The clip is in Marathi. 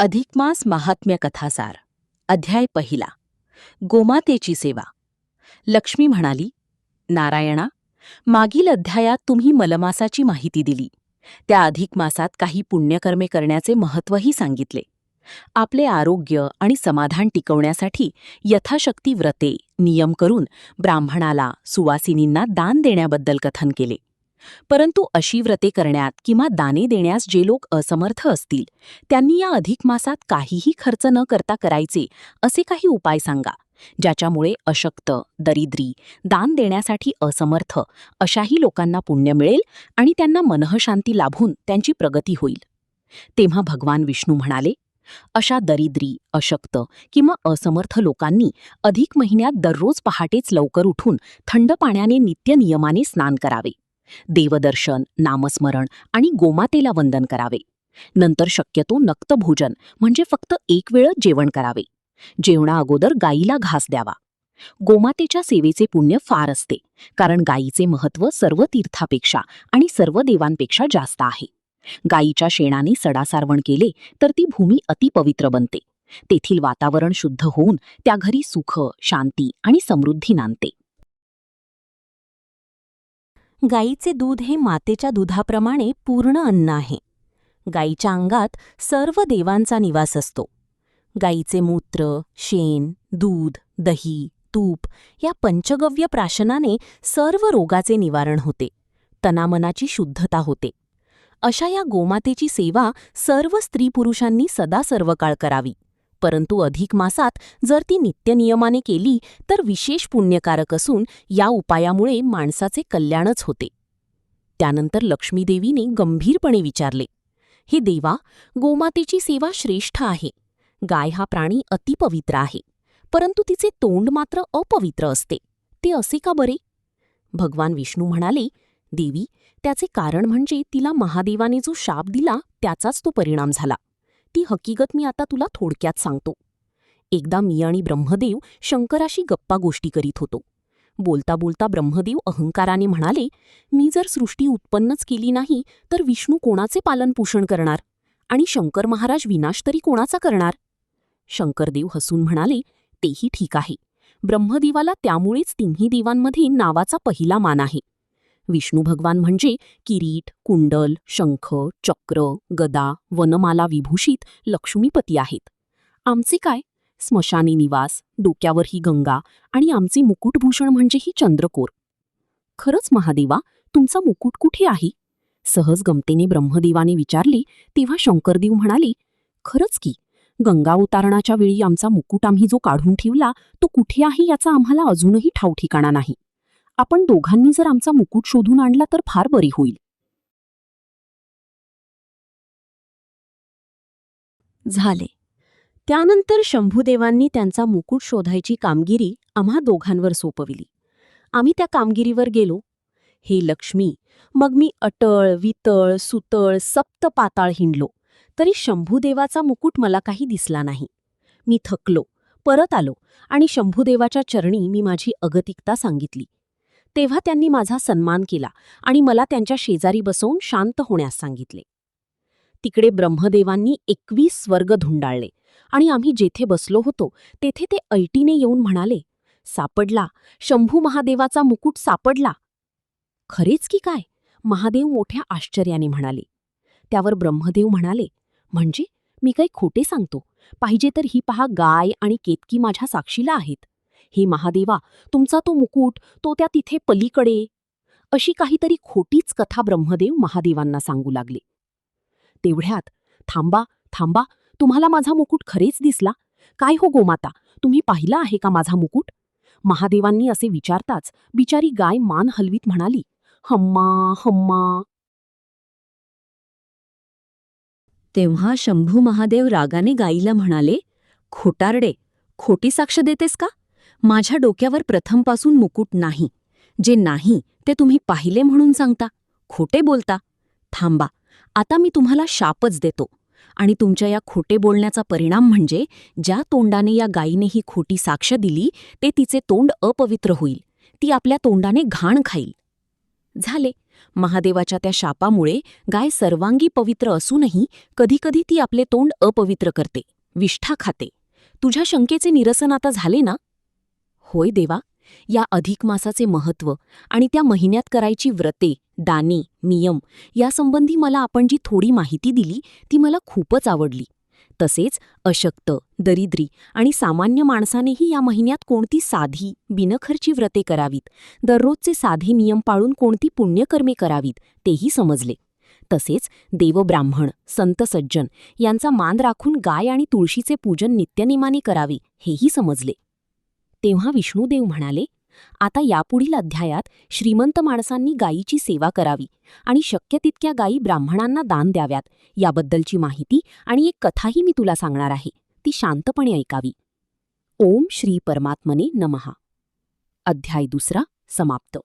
अधिकमास महात्म्य कथासार अध्याय पहिला. गोमातेची सेवा. लक्ष्मी म्हणाली, नारायणा, मागील अध्यायात तुम्ही मलमासाची माहिती दिली. त्या अधिक मासात काही पुण्यकर्मे करण्याचे महत्त्वही सांगितले. आपले आरोग्य आणि समाधान टिकवण्यासाठी यथाशक्ती व्रते नियम करून ब्राह्मणाला सुवासिनींना दान देण्याबद्दल कथन केले. परंतु अशी व्रते करण्यात किंवा दाने देण्यास जे लोक असमर्थ असतील त्यांनी या अधिक मासात काहीही खर्च न करता करायचे असे काही उपाय सांगा, ज्याच्यामुळे अशक्त, दरिद्री, दान देण्यासाठी असमर्थ अशाही लोकांना पुण्य मिळेल आणि त्यांना मनःशांती लाभून त्यांची प्रगती होईल. तेव्हा भगवान विष्णू म्हणाले, अशा दरिद्री, अशक्त किंवा असमर्थ लोकांनी अधिक महिन्यात दररोज पहाटेच लवकर उठून थंड पाण्याने नित्य नियमाने स्नान करावे, देवदर्शन, नामस्मरण आणि गोमातेला वंदन करावे. नंतर शक्यतो नक्तभोजन म्हणजे फक्त एक वेळ जेवण करावे. जेवणा अगोदर गायीला घास द्यावा. गोमातेच्या सेवेचे पुण्य फार असते, कारण गायीचे महत्त्व सर्व तीर्थापेक्षा आणि सर्व देवांपेक्षा जास्त आहे. गायीच्या शेणाने सडासारवण केले तर ती भूमी अतिपवित्र बनते. तेथील वातावरण शुद्ध होऊन त्या घरी सुख, शांती आणि समृद्धी नांदते. गायीचे दूध हे मातेच्या दुधाप्रमाणे पूर्ण अन्न आहे. गायीच्या अंगात सर्व देवांचा निवास असतो. गायीचे मूत्र, शेण, दूध, दही, तूप या पंचगव्य प्राशनाने सर्व रोगाचे निवारण होते. तनामनाची शुद्धता होते. अशा या गोमातेची सेवा सर्व स्त्री पुरुषांनी सदा सर्वकाळ करावी. परंतु अधिक मासात जर ती नित्यनियमाने केली तर विशेष पुण्यकारक असून या उपायामुळे माणसाचे कल्याणच होते. त्यानंतर लक्ष्मीदेवीने गंभीरपणे विचारले, हे देवा, गोमातेची सेवा श्रेष्ठ आहे. गाय हा प्राणी अतिपवित्र आहे, परंतु तिचे तोंड मात्र अपवित्र असते. ते असे का बरे? भगवान विष्णू म्हणाले, देवी, त्याचे कारण म्हणजे तिला महादेवाने जो शाप दिला त्याचाच तो परिणाम झाला. ती हकीकत मी आता तुला थोडक्यात सांगतो. एकदा मी आणि ब्रह्मदेव शंकराशी गप्पा गोष्टी करीत होतो. बोलता बोलता ब्रह्मदेव अहंकाराने म्हणाले, मी जर सृष्टी उत्पन्नच केली नाही तर विष्णू कोणाचे पालनपोषण करणार आणि शंकर महाराज विनाश तरी कोणाचा करणार? शंकरदेव हसून म्हणाले, तेही ठीक आहे. ब्रह्मदेवाला त्यामुळेच तिन्ही देवांमध्ये नावाचा पहिला मान आहे. विष्णू भगवान म्हणजे किरीट, कुंडल, शंख, चक्र, गदा, वनमाला विभूषित लक्ष्मीपती आहेत. आमचे काय? स्मशानी निवास, डोक्यावर ही गंगा आणि आमचे मुकुटभूषण म्हणजे ही चंद्रकोर. खरंच महादेवा, तुमचा मुकुट कुठे आहे? सहज गमतेने ब्रह्मदेवाने विचारले. तेव्हा शंकरदेव म्हणाले, खरंच की, गंगा अवतारणाच्या वेळी आमचा मुकुट आम्ही जो काढून ठेवला तो कुठे आहे याचा आम्हाला अजूनही ठावठिकाणा नाही. आपण दोघांनी जर आमचा मुकुट शोधून आणला तर फार बरे होईल. झाले. त्यानंतर शंभूदेवांनी त्यांचा मुकुट शोधायची कामगिरी आम्हा दोघांवर सोपविली. आम्ही त्या कामगिरीवर गेलो. हे लक्ष्मी, मग मी अटळ, वितळ, सुतळ, सप्त पाताळ हिंडलो, तरी शंभूदेवाचा मुकुट मला काही दिसला नाही. मी थकलो, परत आलो आणि शंभूदेवाच्या चरणी मी माझी अगतिकता सांगितली. तेव्हा त्यांनी माझा सन्मान केला आणि मला त्यांच्या शेजारी बसवून शांत होण्यास सांगितले. तिकडे ब्रह्मदेवांनी 21 स्वर्ग धुंडाळले आणि आम्ही जेथे बसलो होतो तेथे ते ऐटीने येऊन म्हणाले, सापडला, शंभू महादेवाचा मुकुट सापडला. खरेच की काय? महादेव मोठ्या आश्चर्याने म्हणाले. त्यावर ब्रह्मदेव म्हणाले, म्हणजे मी काही खोटे सांगतो? पाहिजे तर ही पहा, गाय आणि केतकी माझ्या साक्षीला आहेत. हे महादेवा, तुमचा तो मुकुट, तो त्या तिथे पलीकडे. अशी काहीतरी खोटीच कथा ब्रह्मदेव महादेवांना सांगू लागले. तेवढ्यात, थांबा थांबा, तुम्हाला माझा मुकुट खरेच दिसला? काय हो गोमाता, तुम्ही पाहिला आहे का माझा मुकुट? महादेवांनी असे विचारताच बिचारी गाय मान हलवीत म्हणाली, हम्मा हम्मा. तेव्हा शंभू महादेव रागाने गायीला म्हणाले, खोटारडे, खोटी साक्ष देतेस का? माझ्या डोक्यावर प्रथमपासून मुकुट नाही. जे नाही ते तुम्ही पाहिले म्हणून सांगता. खोटे बोलता. थांबा, आता मी तुम्हाला शापच देतो आणि तुमच्या या खोटे बोलण्याचा परिणाम म्हणजे ज्या तोंडाने या गायीने ही खोटी साक्ष दिली ते तिचे तोंड अपवित्र होईल. ती आपल्या तोंडाने घाण खाईल. झाले. महादेवाच्या त्या शापामुळे गाय सर्वांगी पवित्र असूनही कधीकधी ती आपले तोंड अपवित्र करते, विष्ठा खाते. तुझ्या शंकेचे निरसन आता झाले ना? होय देवा, या अधिक मासाचे महत्त्व आणि त्या महिन्यात करायची व्रते, दाने, नियम यासंबंधी मला आपण जी थोडी माहिती दिली ती मला खूपच आवडली. तसेच अशक्त, दरिद्री आणि सामान्य माणसानेही या महिन्यात कोणती साधी, बिनखर्ची व्रते करावीत, दररोजचे साधे नियम पाळून कोणती पुण्यकर्मे करावीत तेही समजले. तसेच देवब्राह्मण, संत सज्जन यांचा मान राखून गाय आणि तुळशीचे पूजन नित्यनेमाने करावे हेही समजले. तेव्हा विष्णुदेव म्हणाले, आता यापुढील अध्यायात श्रीमंत माणसांनी गायीची सेवा करावी आणि शक्य तितक्या गायी ब्राह्मणांना दान द्याव्यात याबद्दलची माहिती आणि एक कथाही मी तुला सांगणार आहे, ती शांतपणे ऐकावी. ओम श्री परमात्मने नमः. अध्याय 2 समाप्त.